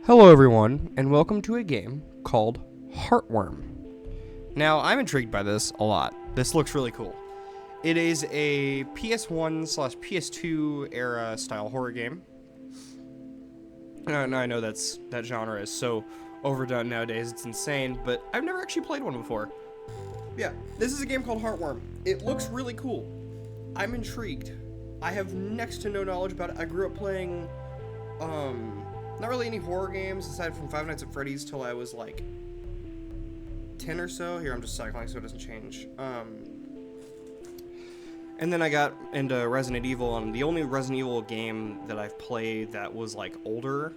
Hello everyone, and welcome to a game called Heartworm. Now, I'm intrigued by this a lot. This looks really cool. It is a PS1/PS2 era style horror game. And I know that genre is so overdone nowadays, it's insane, but I've never actually played one before. Yeah, this is a game called Heartworm. It looks really cool. I'm intrigued. I have next to no knowledge about it. I grew up playing, not really any horror games aside from Five Nights at Freddy's till I was like 10 or so. Here, I'm just cycling so it doesn't change. And then I got into Resident Evil, and the only Resident Evil game that I've played that was like older,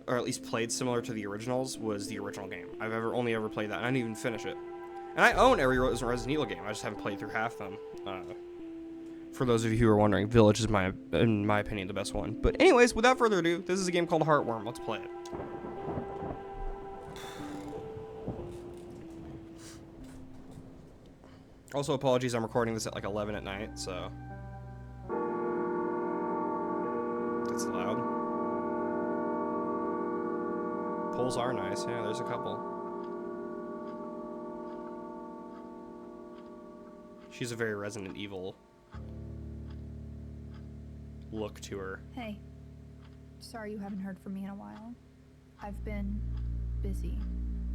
or at least played similar to the originals, was the original game. I've only ever played that, and I didn't even finish it. And I own every Resident Evil game, I just haven't played through half of them. For those of you who are wondering, Village is, in my opinion, the best one. But anyways, without further ado, this is a game called Heartworm. Let's play it. Also, apologies, I'm recording this at like 11 at night, so... That's loud. Pulls are nice. Yeah, there's a couple. She's a very Resident Evil look to her. Hey, sorry you haven't heard from me in a while. I've been busy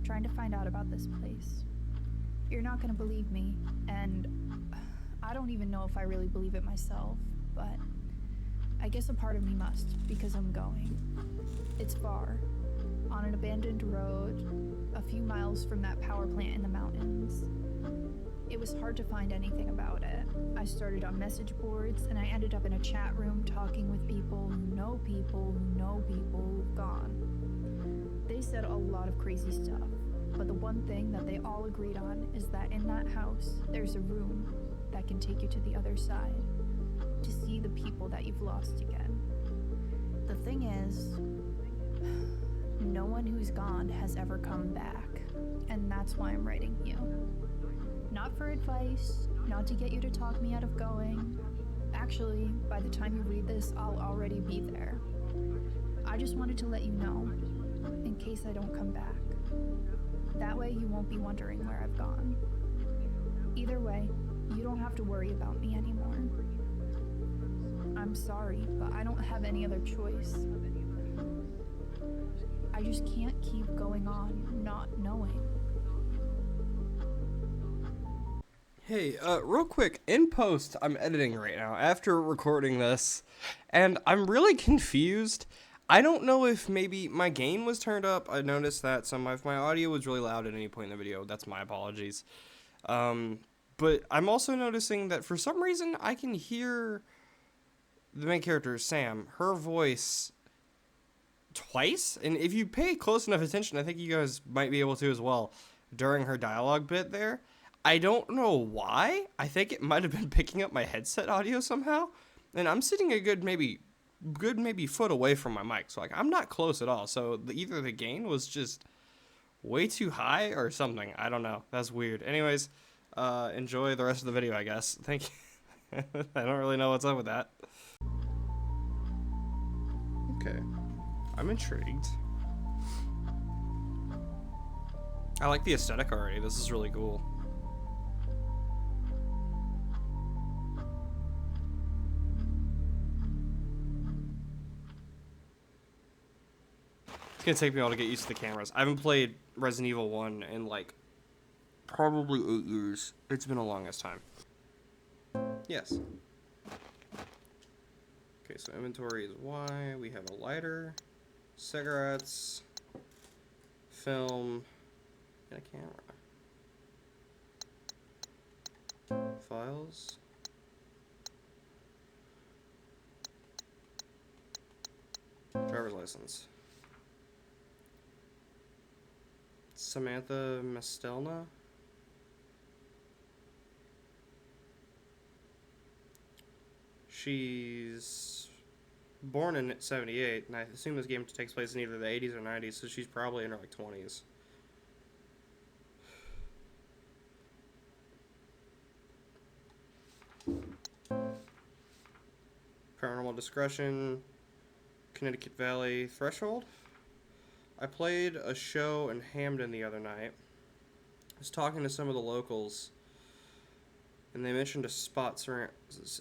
trying to find out about this place. You're not gonna believe me, and I don't even know if I really believe it myself, but I guess a part of me must, because I'm going. It's far, on an abandoned road, a few miles from that power plant in the mountains. It was hard to find anything about it. I started on message boards, and I ended up in a chat room talking with people who know people who know people who've gone. They said a lot of crazy stuff, but the one thing that they all agreed on is that in that house, there's a room that can take you to the other side, to see the people that you've lost again. The thing is, no one who's gone has ever come back, and that's why I'm writing you. Not for advice, not to get you to talk me out of going. Actually, by the time you read this, I'll already be there. I just wanted to let you know, in case I don't come back. That way you won't be wondering where I've gone. Either way, you don't have to worry about me anymore. I'm sorry, but I don't have any other choice. I just can't keep going on not knowing. Hey, real quick, in post, I'm editing right now after recording this, and I'm really confused. I don't know if maybe my gain was turned up. I noticed that some of my audio was really loud at any point in the video. That's my apologies. But I'm also noticing that for some reason I can hear the main character, Sam, her voice twice. And if you pay close enough attention, I think you guys might be able to as well, during her dialogue bit there. I don't know why. I think it might have been picking up my headset audio somehow. And I'm sitting a good maybe foot away from my mic. So like I'm not close at all. So either the gain was just way too high or something. I don't know. That's weird. Anyways, enjoy the rest of the video, I guess. Thank you. I don't really know what's up with that. Okay. I'm intrigued. I like the aesthetic already. This is really cool. It's gonna take me a while to get used to the cameras. I haven't played Resident Evil 1 in like probably 8 years. It's been the longest time. Yes. Okay, so inventory is Y. We have a lighter, cigarettes, film, and a camera. Files. Driver's license. Samantha Mastelna. She's born in 78, and I assume this game takes place in either the 80s or 90s, so she's probably in her like 20s. Paranormal Discretion, Connecticut Valley Threshold. I played a show in Hamden the other night. I was talking to some of the locals, and they mentioned a spot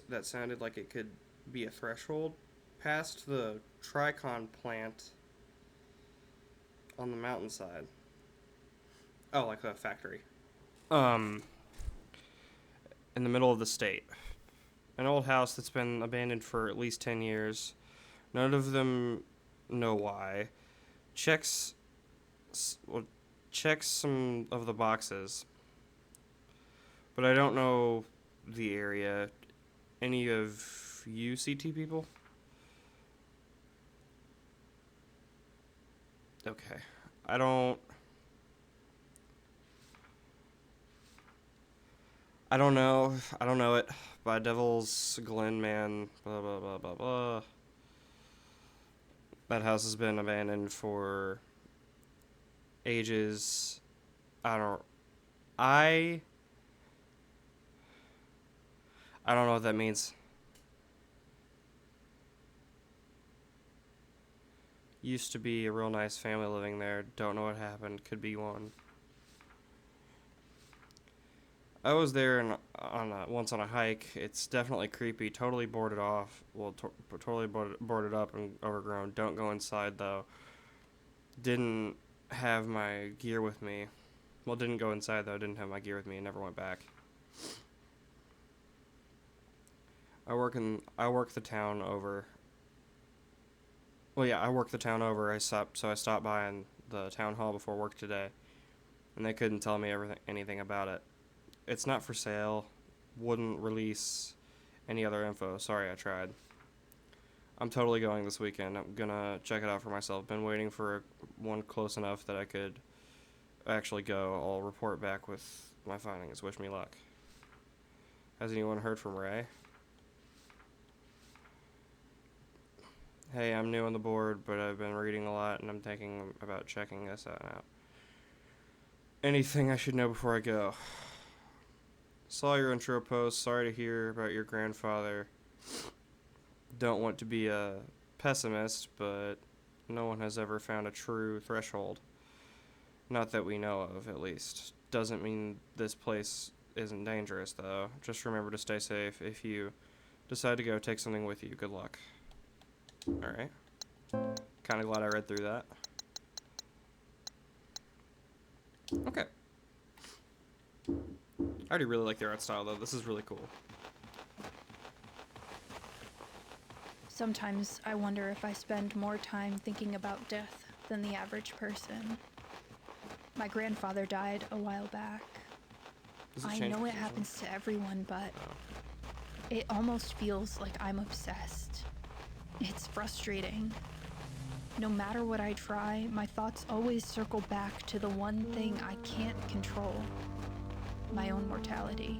that sounded like it could be a threshold past the Tricon plant on the mountainside. Oh, like a factory. Um, in the middle of the state. An old house that's been abandoned for at least 10 years. None of them know why. Checks well, checks some of the boxes, but I don't know the area. Any of you CT people? Okay. I don't I don't know. I don't know it. By Devil's Glen, man. Blah blah blah blah blah. That house has been abandoned for ages. I don't I I don't know what that means. Used to be a real nice family living there. Don't know what happened. Could be one. I was there once on a hike. It's definitely creepy. Totally boarded off. Well, totally boarded up and overgrown. Don't go inside though. Didn't have my gear with me. Well, didn't go inside though. Didn't have my gear with me and never went back. I work the town over. Well, yeah, I work the town over. I stopped by in the town hall before work today, and they couldn't tell me anything about it. It's not for sale. Wouldn't release any other info. Sorry, I tried. I'm totally going this weekend. I'm gonna check it out for myself. Been waiting for one close enough that I could actually go. I'll report back with my findings. Wish me luck. Has anyone heard from Ray? Hey, I'm new on the board, but I've been reading a lot and I'm thinking about checking this out. Anything I should know before I go? Saw your intro post. Sorry to hear about your grandfather. Don't want to be a pessimist, but no one has ever found a true threshold. Not that we know of, at least. Doesn't mean this place isn't dangerous, though. Just remember to stay safe. If you decide to go, take something with you. Good luck. Alright. Kind of glad I read through that. Okay. I already really like the art style, though. This is really cool. Sometimes I wonder if I spend more time thinking about death than the average person. My grandfather died a while back. I know it happens to everyone, but it almost feels like I'm obsessed. It's frustrating. No matter what I try, my thoughts always circle back to the one thing I can't control: my own mortality.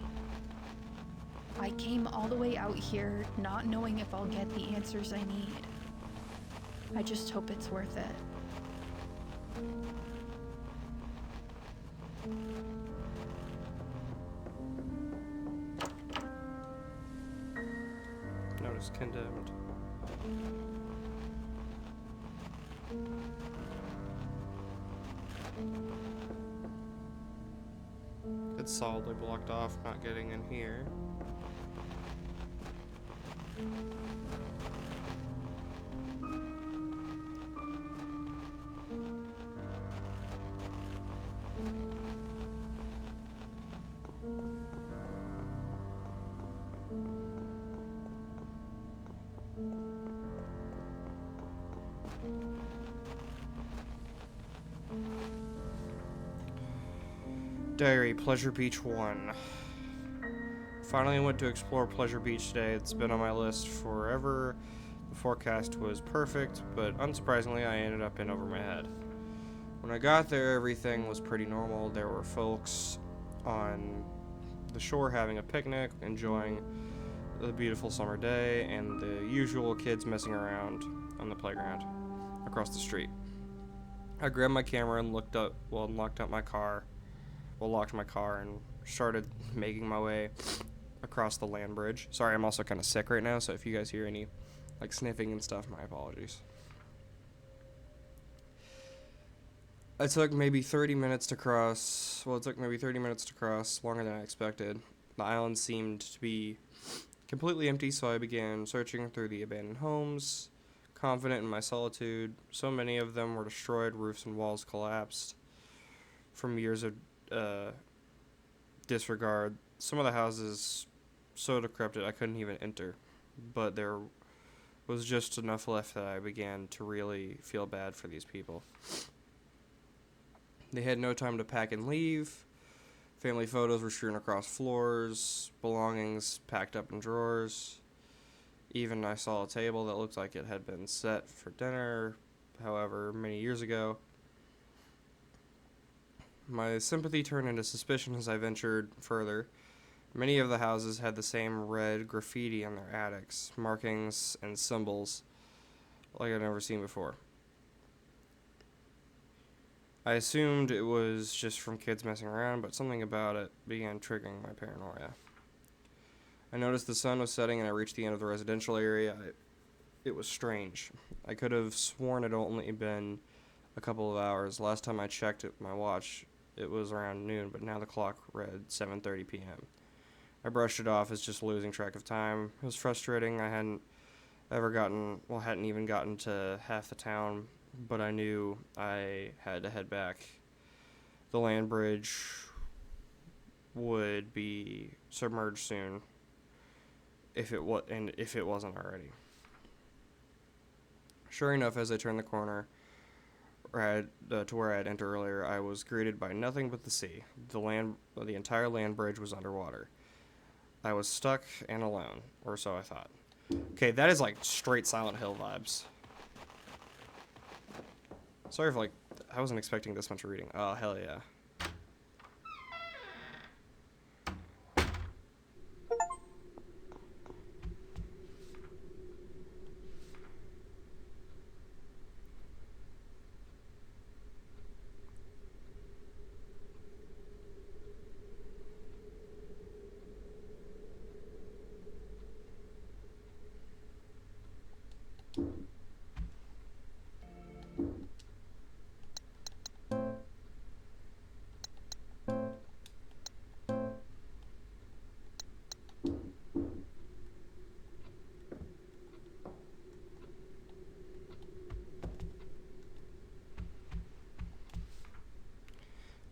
I came all the way out here not knowing if I'll get the answers I need. I just hope it's worth it. Notice condemned. It's solidly blocked off, not getting in here. Diary, Pleasure Beach 1. Finally went to explore Pleasure Beach today. It's been on my list forever. The forecast was perfect, but unsurprisingly I ended up in over my head. When I got there, everything was pretty normal. There were folks on the shore having a picnic, enjoying the beautiful summer day, and the usual kids messing around on the playground across the street. I grabbed my camera and locked my car and started making my way across the land bridge. Sorry, I'm also kind of sick right now, so if you guys hear any sniffing and stuff, my apologies. It took maybe 30 minutes to cross. Well, it took maybe 30 minutes to cross, longer than I expected. The island seemed to be completely empty, so I began searching through the abandoned homes, confident in my solitude. So many of them were destroyed, roofs and walls collapsed from years of uh, disregard. Some of the houses so decrepit I couldn't even enter, but there was just enough left that I began to really feel bad for these people. They had no time to pack and leave. Family photos were strewn across floors, belongings packed up in drawers. Even I saw a table that looked like it had been set for dinner, however, many years ago. My sympathy turned into suspicion as I ventured further. Many of the houses had the same red graffiti on their attics, markings and symbols like I'd never seen before. I assumed it was just from kids messing around, but something about it began triggering my paranoia. I noticed the sun was setting and I reached the end of the residential area. It was strange. I could have sworn it only been a couple of hours. Last time I checked my watch, it was around noon, but now the clock read 7:30 p.m. I brushed it off as just losing track of time. It was frustrating. I hadn't even gotten to half the town, but I knew I had to head back. The land bridge would be submerged soon, if it wasn't already. Sure enough, as I turned the corner to where I had entered earlier, I was greeted by nothing but the sea. The entire land bridge was underwater. I was stuck and alone, or so I thought. Okay, that is like straight Silent Hill vibes. Sorry for I wasn't expecting this much reading. Oh, hell yeah.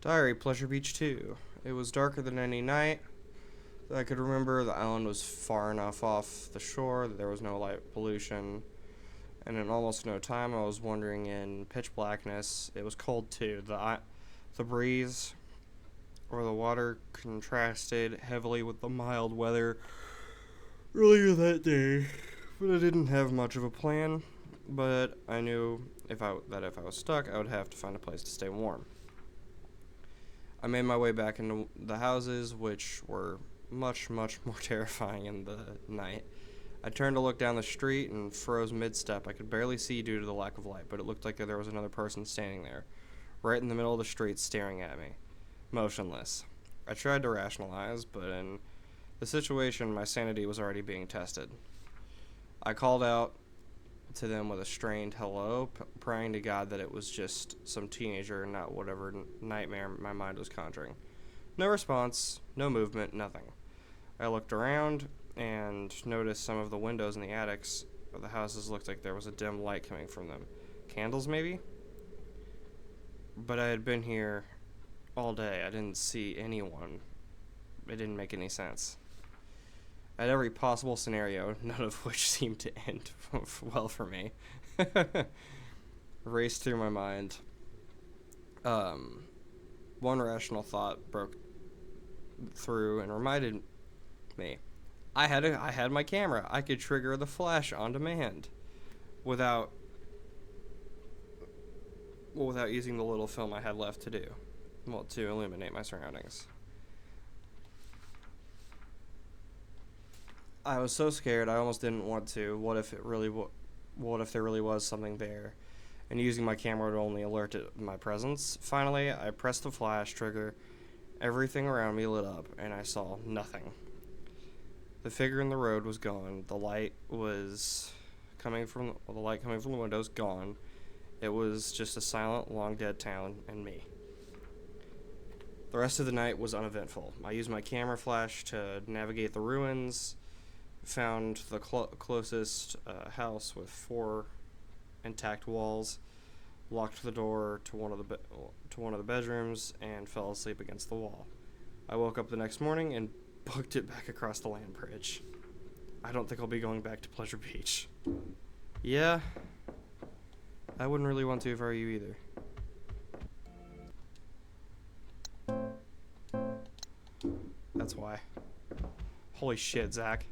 Diary, Pleasure Beach 2. It was darker than any night that I could remember. The island was far enough off the shore that there was no light pollution. And in almost no time, I was wandering in pitch blackness. It was cold too. The breeze or the water contrasted heavily with the mild weather earlier that day. But I didn't have much of a plan. But I knew if I was stuck, I would have to find a place to stay warm. I made my way back into the houses, which were much, much more terrifying in the night. I turned to look down the street and froze mid-step. I could barely see due to the lack of light, but it looked like there was another person standing there, right in the middle of the street, staring at me, motionless. I tried to rationalize, but in the situation, my sanity was already being tested. I called out to them with a strained hello, praying to God that it was just some teenager and not whatever nightmare my mind was conjuring. No response, no movement, nothing. I looked around and noticed some of the windows in the attics of the houses looked like there was a dim light coming from them. Candles, maybe? But I had been here all day. I didn't see anyone. It didn't make any sense. I had every possible scenario, none of which seemed to end well for me. Raced through my mind. One rational thought broke through and reminded me. I had my camera. I could trigger the flash on demand without using the little film I had left to do. Well, to illuminate my surroundings. I was so scared I almost didn't want to. What if there really was something there? And using my camera would only alert my presence. Finally, I pressed the flash trigger. Everything around me lit up, and I saw nothing. The figure in the road was gone. The light coming from the windows gone, It was just a silent, long dead town and me. The rest of the night was uneventful. I used my camera flash to navigate the ruins, found the closest house with 4 intact walls, locked the door to one of the bedrooms, and fell asleep against the wall. I woke up the next morning and booked it back across the land bridge. I don't think I'll be going back to Pleasure Beach. Yeah, I wouldn't really want to if I were you either. That's why. Holy shit, Zach.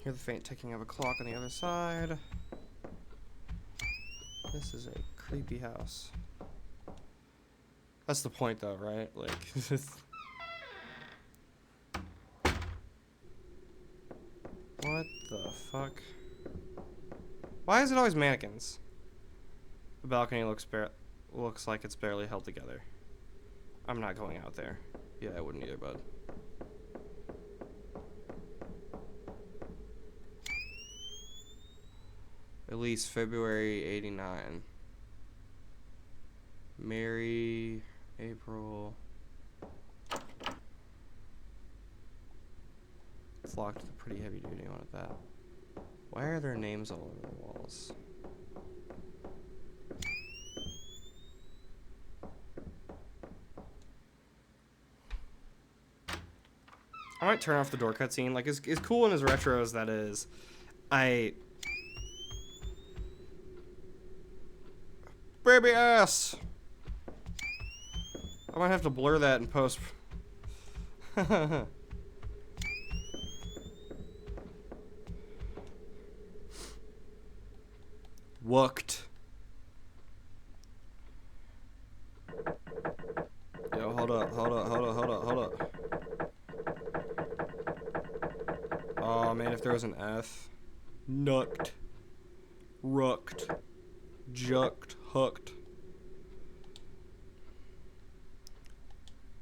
Hear the faint ticking of a clock on the other side. This is a creepy house. That's the point, though, right? Like, what the fuck? Why is it always mannequins? The balcony looks like it's barely held together. I'm not going out there. Yeah, I wouldn't either, bud. At least February 89. Mary, April. It's locked with a pretty heavy duty one at that. Why are there names all over the walls? I might turn off the door cutscene. Like, as cool and as retro as that is, baby ass! I might have to blur that in post. Wooked. Yo, hold up. Oh man, if there was an F. Nucked. Rooked. Jucked. Hooked.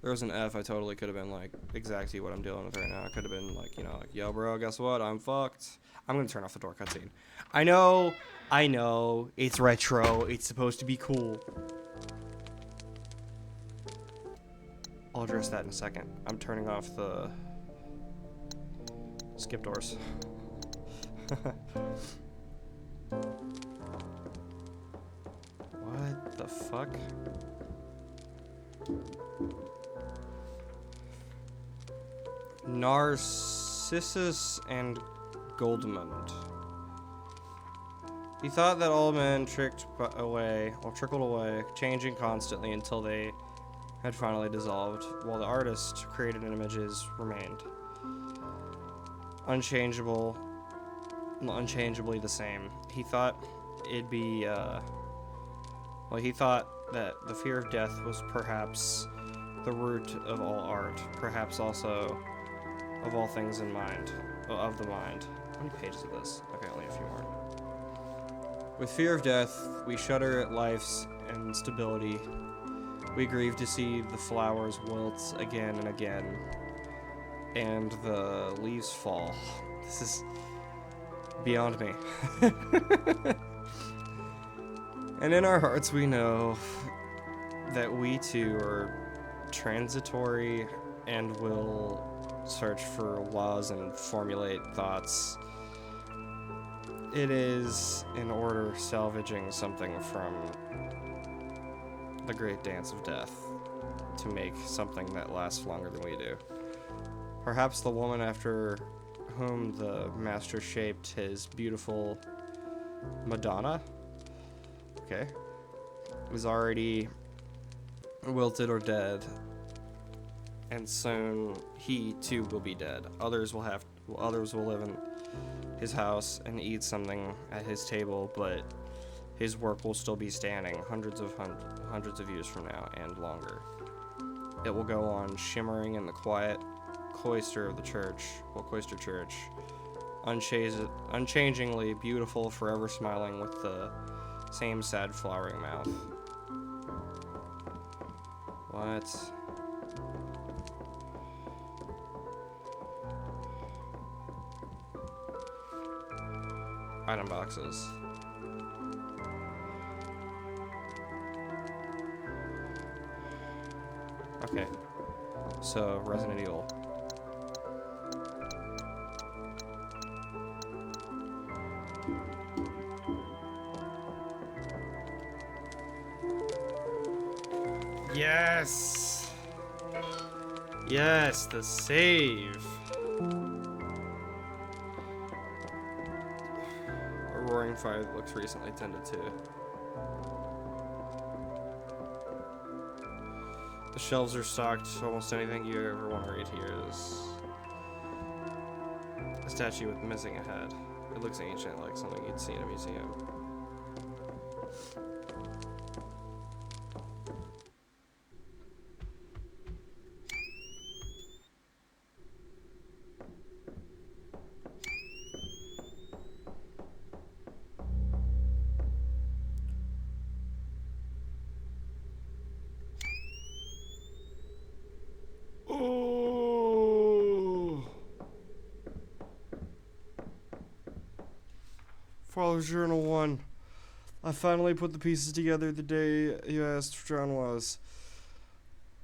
There was an F, I totally could have been like exactly what I'm dealing with right now. I could have been like, like, yo bro, guess what? I'm fucked. I'm gonna turn off the door cutscene. I know, it's retro, it's supposed to be cool. I'll address that in a second. I'm turning off the skip doors. What the fuck? Narcissus and Goldmund. He thought that all men trickled away, changing constantly until they had finally dissolved, while the artist created images remained unchangeably the same. He thought it'd be, he thought that the fear of death was perhaps the root of all art, perhaps also of all things in mind, of the mind. How many pages of this? Okay, only a few more. With fear of death, we shudder at life's instability. We grieve to see the flowers wilt again and again, and the leaves fall. This is beyond me. And in our hearts we know that we too are transitory and will search for laws and formulate thoughts. It is in order salvaging something from the great dance of death to make something that lasts longer than we do. Perhaps the woman after whom the master shaped his beautiful Madonna, was already wilted or dead, and soon he too will be dead. Others will live in his house and eat something at his table, but his work will still be standing hundreds of years from now and longer. It will go on shimmering in the quiet cloister of the church, Cloister Church, unchangingly beautiful, forever smiling with the same sad flowering mouth. What? Item boxes. Okay. So, Resident Evil. Yes! Yes, the save! A roaring fire that looks recently tended to. The shelves are stocked. Almost anything you ever want to read here is a statue with missing a head. It looks ancient, like something you'd see in a museum. Oh! Father's Journal 1. I finally put the pieces together the day you asked if John was.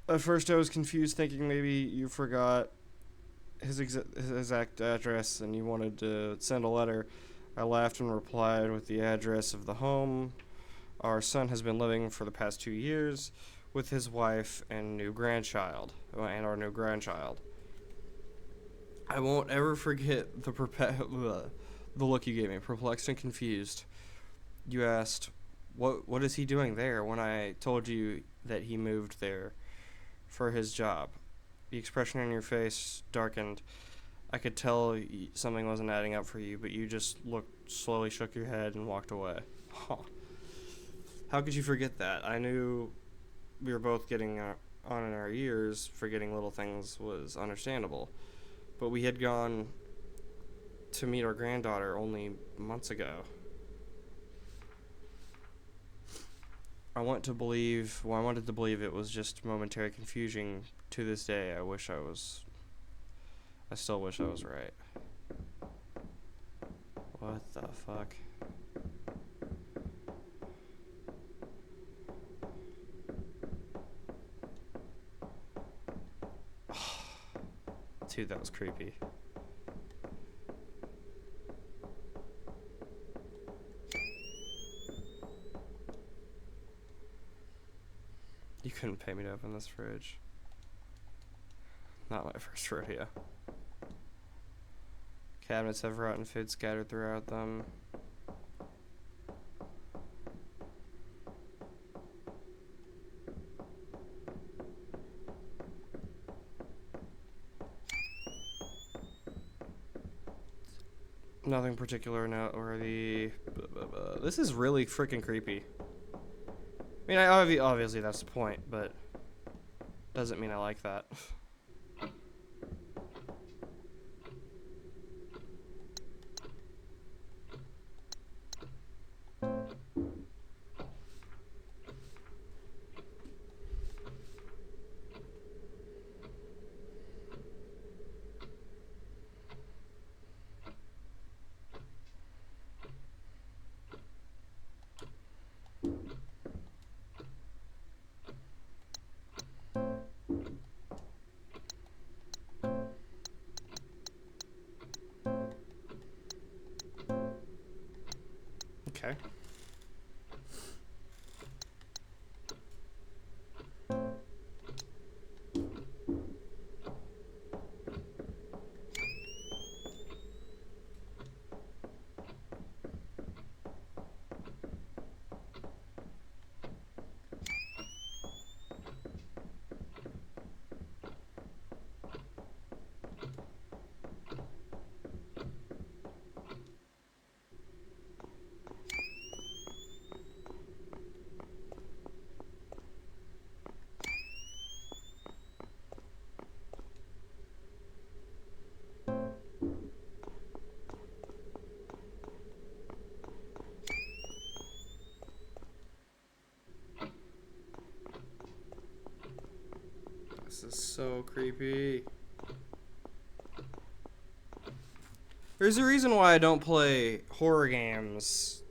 At first I was confused, thinking maybe you forgot his exact address and you wanted to send a letter. I laughed and replied with the address of the home our son has been living for the past 2 years with his wife and our new grandchild. I won't ever forget the look you gave me, perplexed and confused. You asked, "What is he doing there?" when I told you that he moved there for his job. The expression on your face darkened. I could tell something wasn't adding up for you, but you just slowly shook your head and walked away. Huh. How could you forget that? I knew we were both getting on in our years. Forgetting little things was understandable. But we had gone to meet our granddaughter only months ago. I wanted to believe it was just momentary confusion. To this day, I still wish I was right. What the fuck? Dude, that was creepy. You couldn't pay me to open this fridge. Not my first rodeo. Cabinets have rotten food scattered throughout them. Nothing particular noteworthy. This is really freaking creepy. I mean, obviously that's the point, but doesn't mean I like that. Okay. This is so creepy. There's a reason why I don't play horror games.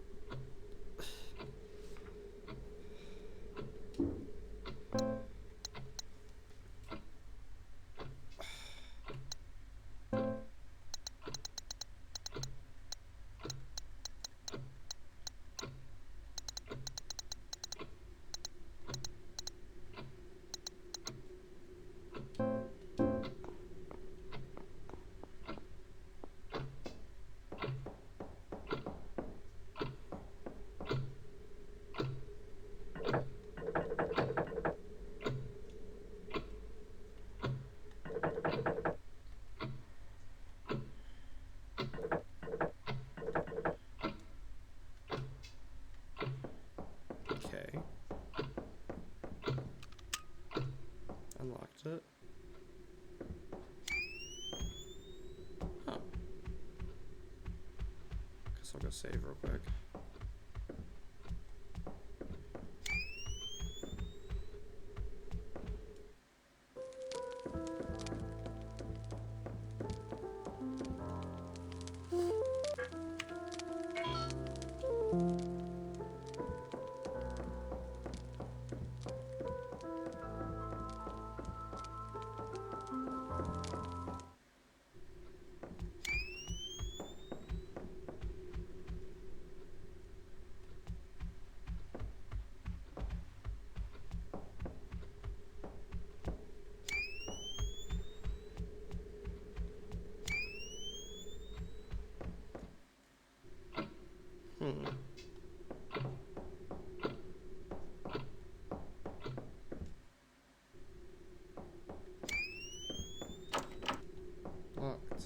Okay. Unlocked it. Huh. Guess I'll go save real quick. Hmm. Locked.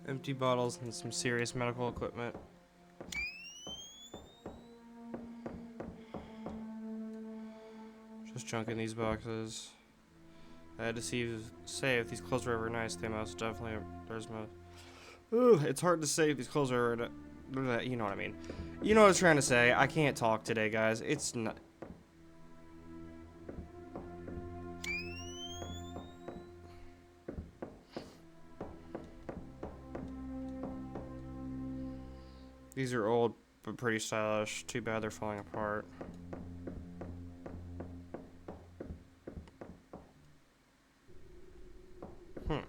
Empty bottles and some serious medical equipment. Just junk in these boxes. I had to say if these clothes are ever nice, they most definitely. There's my. Ooh, it's hard to say if these clothes are. You know what I mean. You know what I was trying to say. I can't talk today, guys. It's not. These are old, but pretty stylish. Too bad they're falling apart. Hmm.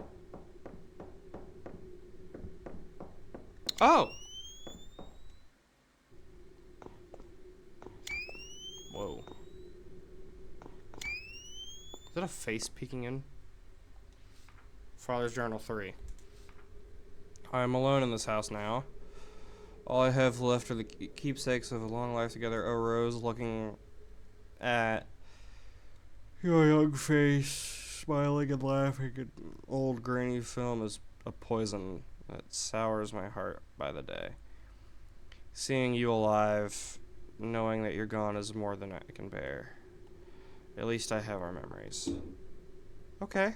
Oh! Whoa. Is that a face peeking in? Father's Journal 3. I am alone in this house now. All I have left are the keepsakes of a long life together. A rose looking at your young face, smiling and laughing. An old grainy film is a poison that sours my heart by the day. Seeing you alive, knowing that you're gone is more than I can bear. At least I have our memories. Okay.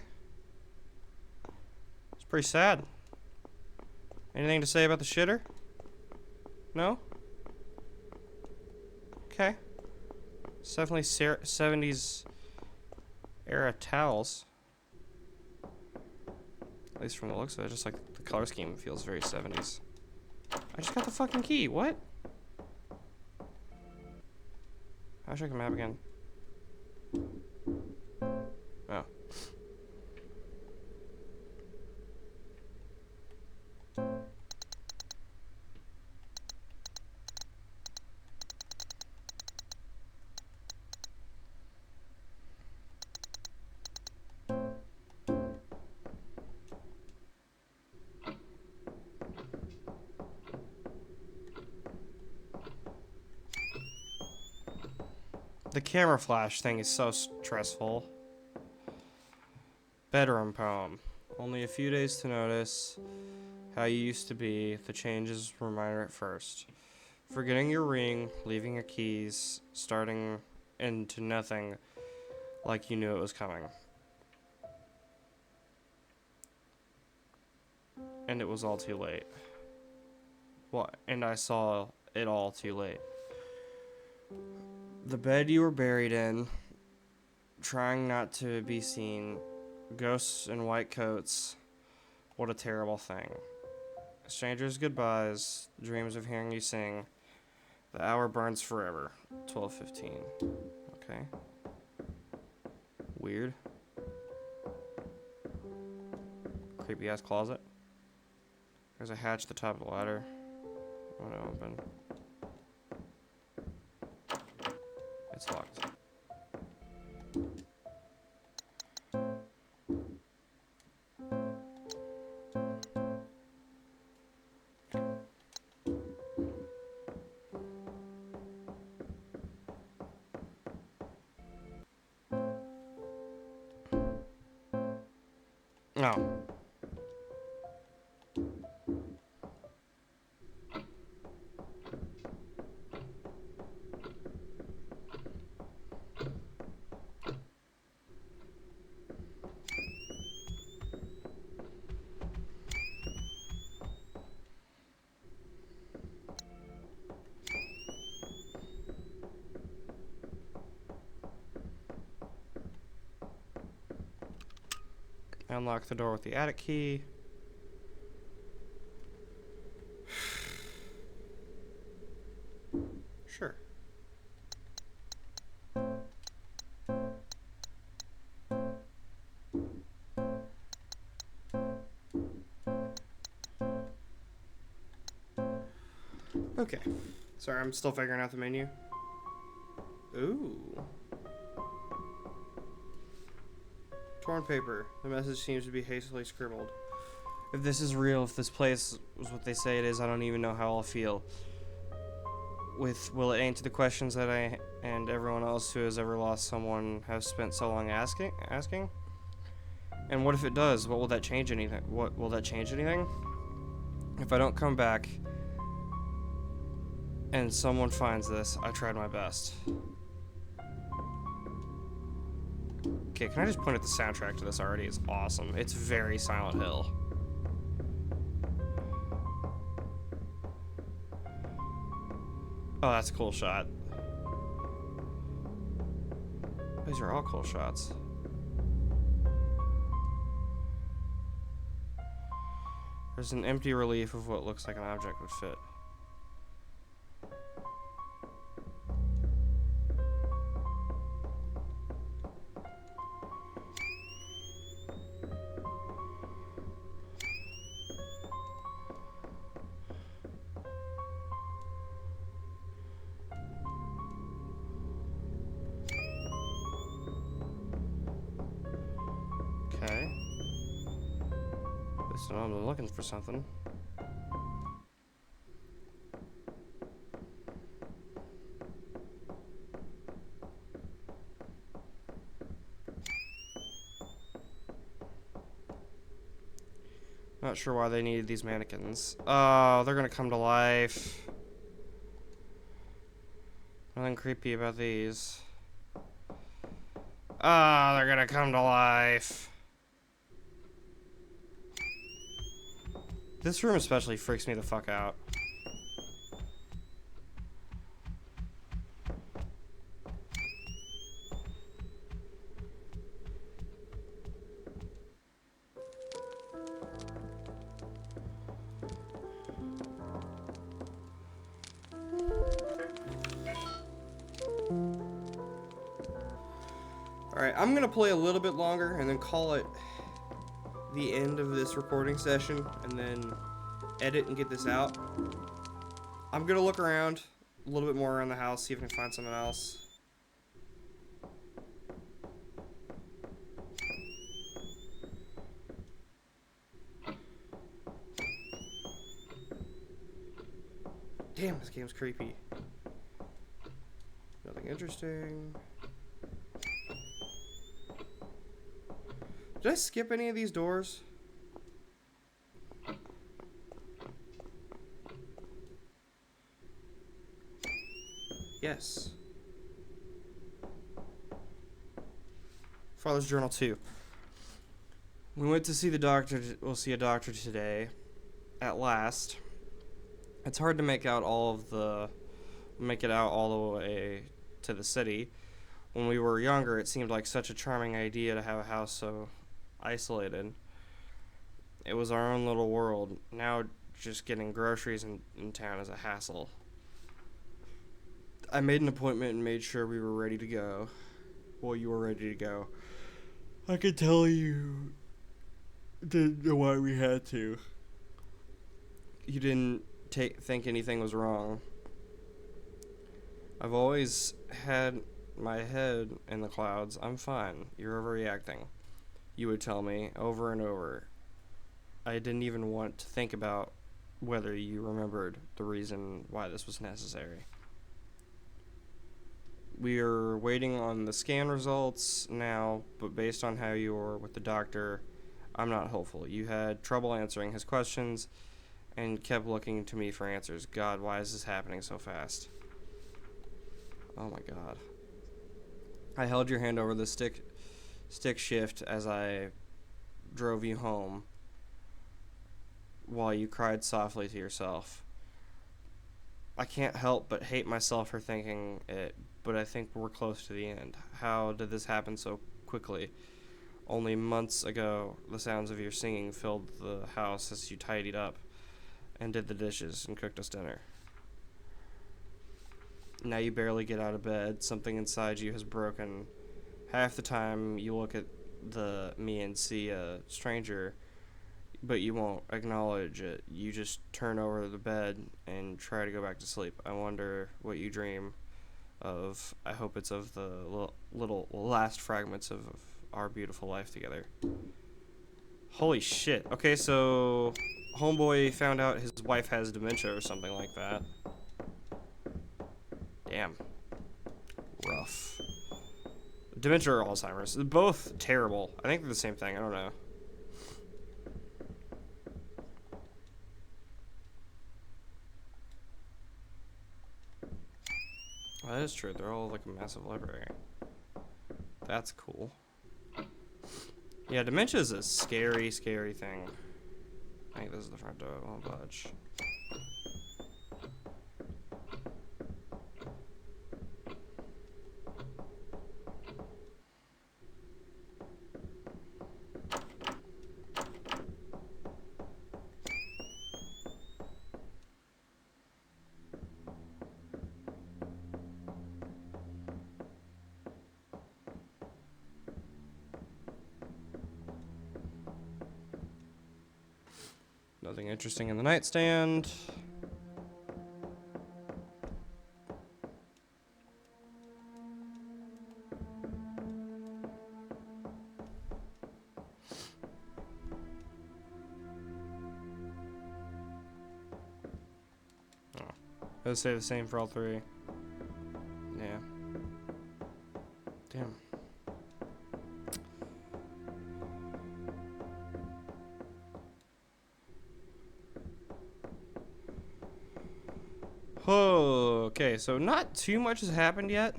It's pretty sad. Anything to say about the shitter? No? Okay. It's definitely 70s era towels. At least from the looks of it, just like the color scheme feels very 70s. I just got the fucking key. What? I'll check the map again. Oh. The camera flash thing is so stressful. Bedroom poem. Only a few days to notice how you used to be. The changes were minor at first. Forgetting your ring, leaving your keys, starting into nothing. Like you knew it was coming. And it was all too late. What? And I saw it all too late. The bed you were buried in, trying not to be seen, ghosts in white coats. What a terrible thing. Strangers' goodbyes, dreams of hearing you sing. The hour burns forever. 12:15. Okay. Weird. Creepy ass closet. There's a hatch at the top of the ladder. I'm gonna open. It's locked. No. Unlock the door with the attic key. Sure. Okay. Sorry, I'm still figuring out the menu. Ooh. Torn paper. The message seems to be hastily scribbled. If this is real, if this place was what they say it is, I don't even know how I'll feel. Will it answer the questions that I and everyone else who has ever lost someone have spent so long asking? And what if it does? What will that change anything? What will that change anything? If I don't come back and someone finds this, I tried my best. Okay, can I just point at the soundtrack to this already? It's awesome. It's very Silent Hill. Oh, that's a cool shot. These are all cool shots. There's an empty relief of what looks like an object would fit. Okay. At least I know I'm looking for something. Not sure why they needed these mannequins. Oh, they're gonna come to life. Nothing creepy about these. Ah, they're gonna come to life. This room especially freaks me the fuck out. Alright, I'm gonna play a little bit longer and then call it the end of this recording session and then edit and get this out. I'm gonna look around a little bit more around the house, see if I can find something else. Damn, this game's creepy. Nothing interesting. Did I skip any of these doors? Yes. Father's Journal 2. We went to see the doctor. We'll see a doctor today. At last. It's hard to make it out all the way to the city. When we were younger, it seemed like such a charming idea to have a house so isolated. It was our own little world. Now, just getting groceries in town is a hassle. I made an appointment and made sure we were ready to go. Well, you were ready to go. I could tell you didn't know why we had to. You didn't think anything was wrong. I've always had my head in the clouds. I'm fine. You're overreacting. You would tell me over and over. I didn't even want to think about whether you remembered the reason why this was necessary. We are waiting on the scan results now, but based on how you were with the doctor, I'm not hopeful. You had trouble answering his questions and kept looking to me for answers. God, why is this happening so fast? Oh my God. I held your hand over the stick shift as I drove you home while you cried softly to yourself. I can't help but hate myself for thinking it, but I think we're close to the end. How did this happen so quickly? Only months ago, the sounds of your singing filled the house as you tidied up and did the dishes and cooked us dinner. Now you barely get out of bed. Something inside you has broken. Half the time you look at me and see a stranger, but you won't acknowledge it. You just turn over the bed and try to go back to sleep. I wonder what you dream of. I hope it's of the little last fragments of our beautiful life together. Holy shit. Okay, so homeboy found out his wife has dementia or something like that. Damn. Rough. Dementia or Alzheimer's. Both terrible. I think they're the same thing. I don't know. Well, that is true. They're all like a massive library. That's cool. Yeah, dementia is a scary, scary thing. I think this is the front door. I won't budge. Nothing interesting in the nightstand. Oh. It'll say the same for all three. Yeah. Damn. Oh, okay, so not too much has happened yet.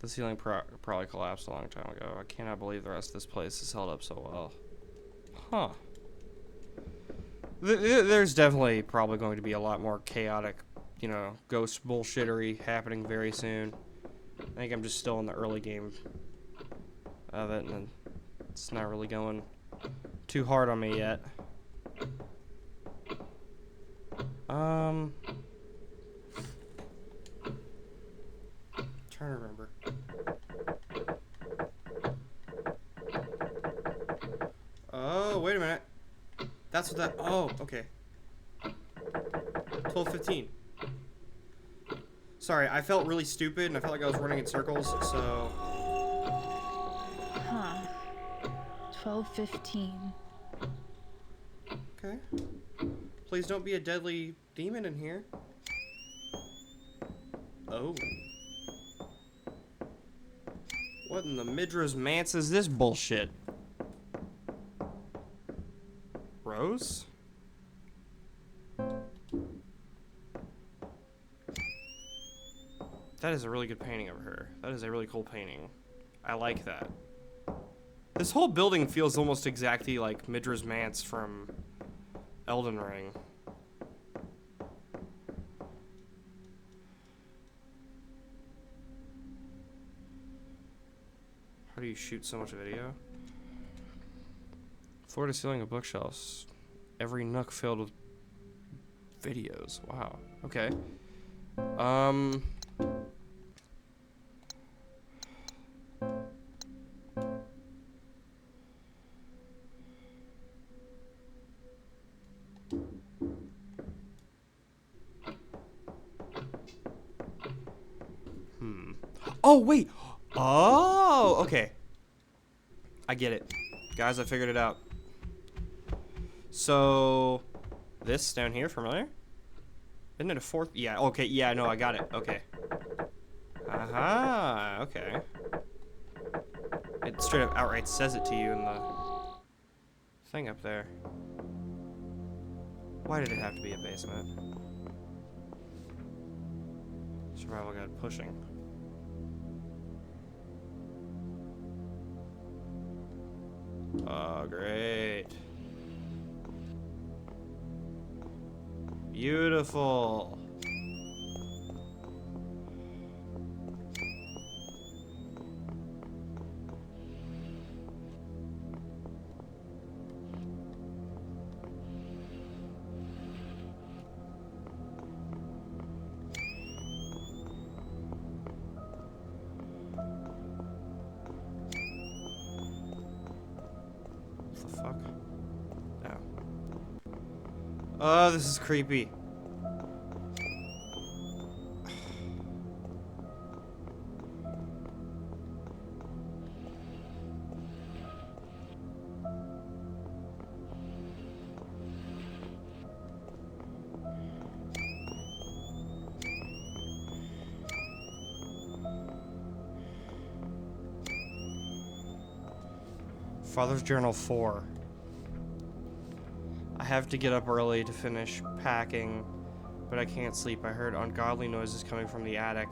The ceiling probably collapsed a long time ago. I cannot believe the rest of this place is held up so well. Huh. There's definitely probably going to be a lot more chaotic, ghost bullshittery happening very soon. I think I'm just still in the early game of it, and it's not really going too hard on me yet. Trying to remember. Oh, wait a minute. That's what that. Oh, okay. 12:15. Sorry, I felt really stupid and I felt like I was running in circles, so. Huh. 12:15. Okay. Please don't be a deadly demon in here. Oh. What in the Midra's Mance is this bullshit? Rose? That is a really good painting of her. That is a really cool painting. I like that. This whole building feels almost exactly like Midra's Manse from Elden Ring. How do you shoot so much video? Floor to ceiling of bookshelves. Every nook filled with videos. Wow. Okay. Oh, wait. Oh, okay. I get it. Guys, I figured it out. So, this down here, familiar? Isn't it a fourth? Yeah, okay, yeah, no, I got it. Okay. Aha, okay. It straight up outright says it to you in the thing up there. Why did it have to be a basement? Survival guide pushing. Oh, great. Beautiful. What the fuck? No. Oh, this is creepy. Father's Journal 4. I have to get up early to finish packing, but I can't sleep. I heard ungodly noises coming from the attic.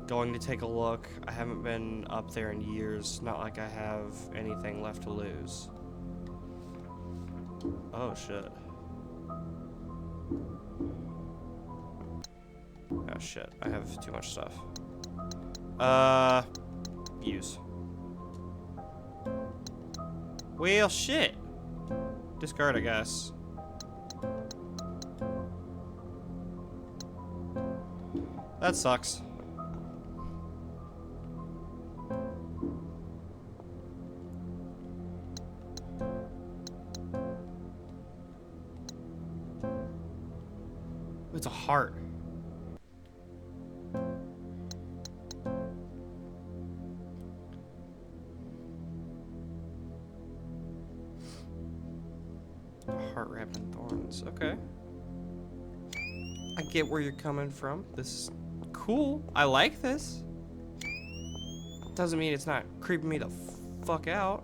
Going to take a look. I haven't been up there in years. Not like I have anything left to lose. Oh, shit. Oh, shit. I have too much stuff. Use. Well, shit. Discard, I guess. That sucks. It's a heart. Heart wrapped in thorns. Okay. I get where you're coming from. This is cool. I like this. Doesn't mean it's not creeping me the fuck out.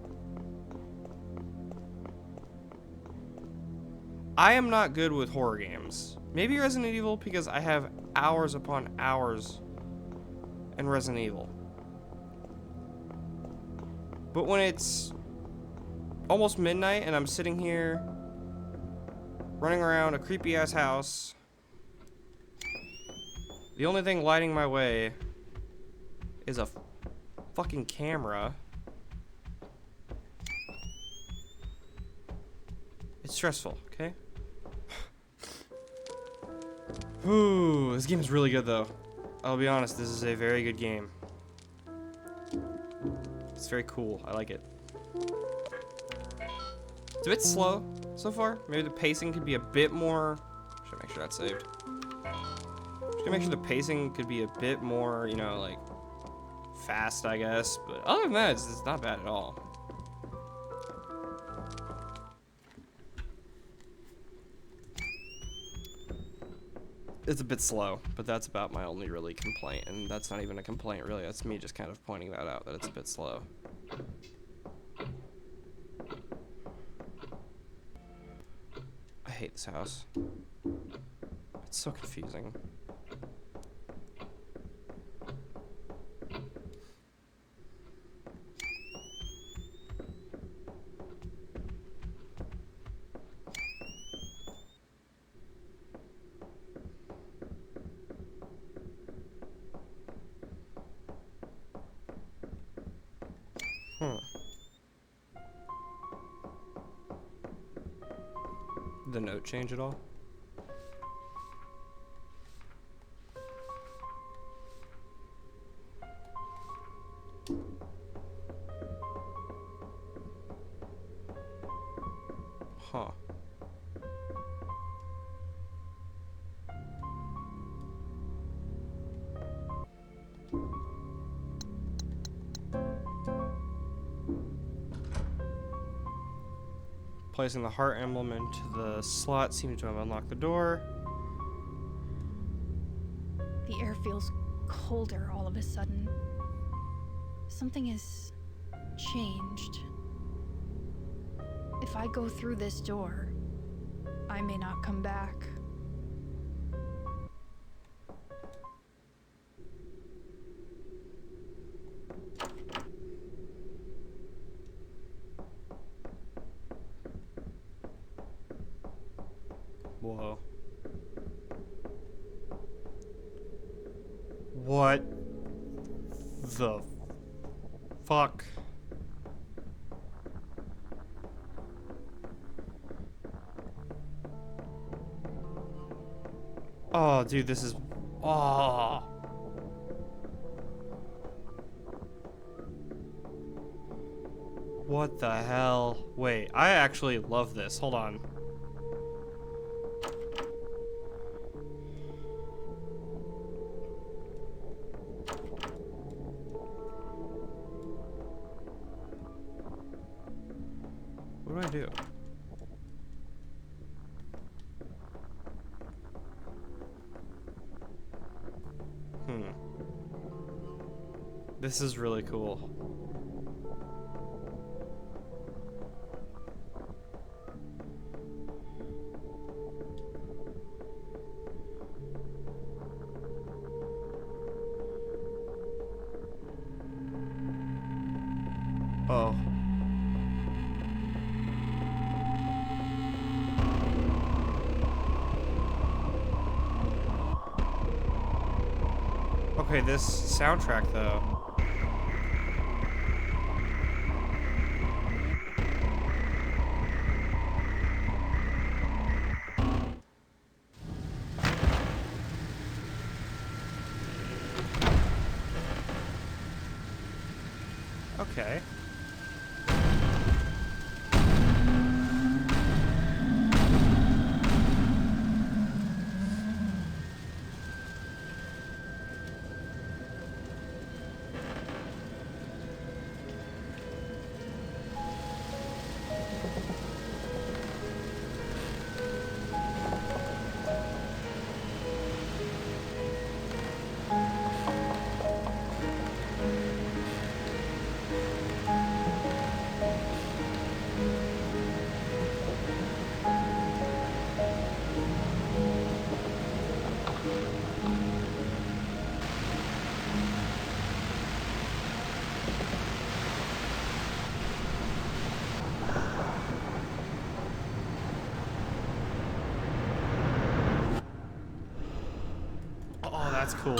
I am not good with horror games. Maybe Resident Evil because I have hours upon hours in Resident Evil. But when it's almost midnight and I'm sitting here running around a creepy ass house, the only thing lighting my way is a fucking camera. It's stressful, okay? Ooh, this game is really good though. I'll be honest, this is a very good game. It's very cool. I like it. It's a bit slow so far. Maybe the pacing could be a bit more. Should make sure that's saved. Should make sure the pacing could be a bit more, you know, like fast, I guess. But other than that, it's not bad at all. It's a bit slow, but that's about my only really complaint, and that's not even a complaint really. That's me just kind of pointing that out, that it's a bit slow. I hate this house. It's so confusing. the note change at all? Huh. Placing the heart emblem into the slot seems to have unlocked the door. The air feels colder all of a sudden. Something has changed. If I go through this door, I may not come back. Whoa. What the fuck? Oh, dude, this is... Oh. What the hell? Wait, I actually love this. Hold on. What do I do? This is really cool. Oh. Okay, this soundtrack though. Okay. Oh, that's cool.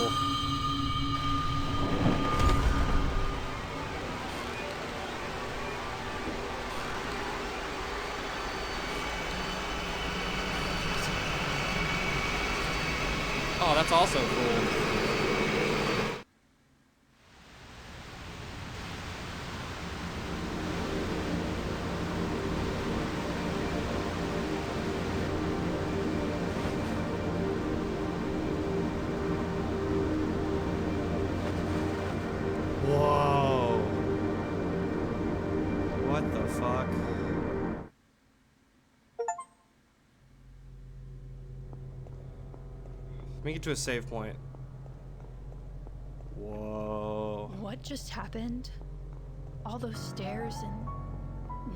Oh, that's also cool. Whoa. What the fuck? Make it to a save point. Whoa. What just happened? All those stairs and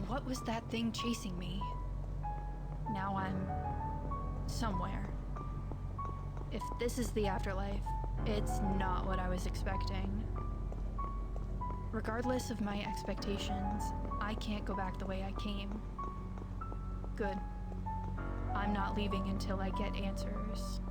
what was that thing chasing me? Now I'm somewhere. If this is the afterlife, it's not what I was expecting. Regardless of my expectations, I can't go back the way I came. Good. I'm not leaving until I get answers.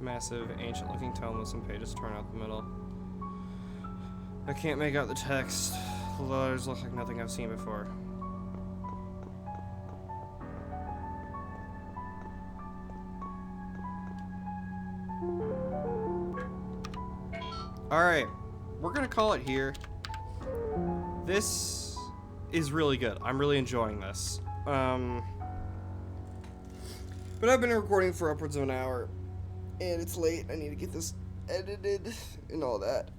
Massive, ancient-looking tome with some pages torn out the middle. I can't make out the text. The letters look like nothing I've seen before. Alright, we're gonna call it here. This is really good. I'm really enjoying this. But I've been recording for upwards of an hour, and it's late. I need to get this edited and all that,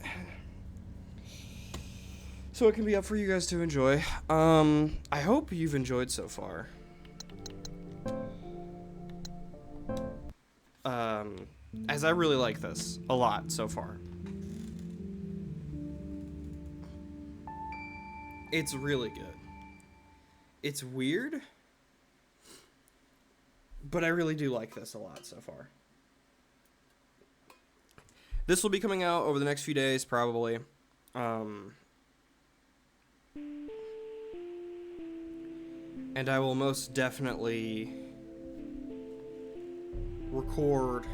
so it can be up for you guys to enjoy. I hope you've enjoyed so far. As I really like this a lot so far. It's really good. It's weird, but I really do like this a lot so far. This will be coming out over the next few days, probably. And I will most definitely record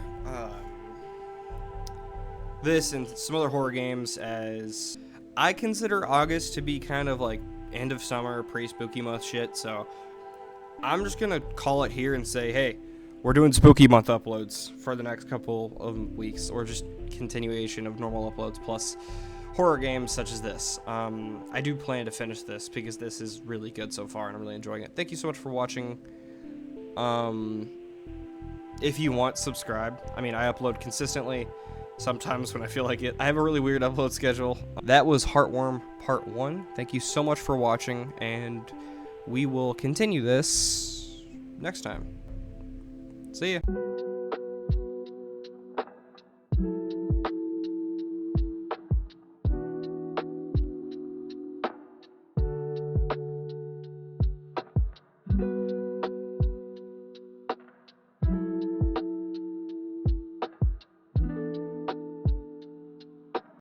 this and some other horror games, as I consider August to be kind of like end of summer, pre-spooky month shit, so I'm just gonna call it here and say, hey, we're doing spooky month uploads for the next couple of weeks, or just continuation of normal uploads plus horror games such as this. I do plan to finish this because this is really good so far and I'm really enjoying it. Thank you so much for watching. If you want, subscribe. I mean, I upload consistently, sometimes when I feel like it. I have a really weird upload schedule. That was Heartworm Part 1. Thank you so much for watching, and we will continue this next time. See ya.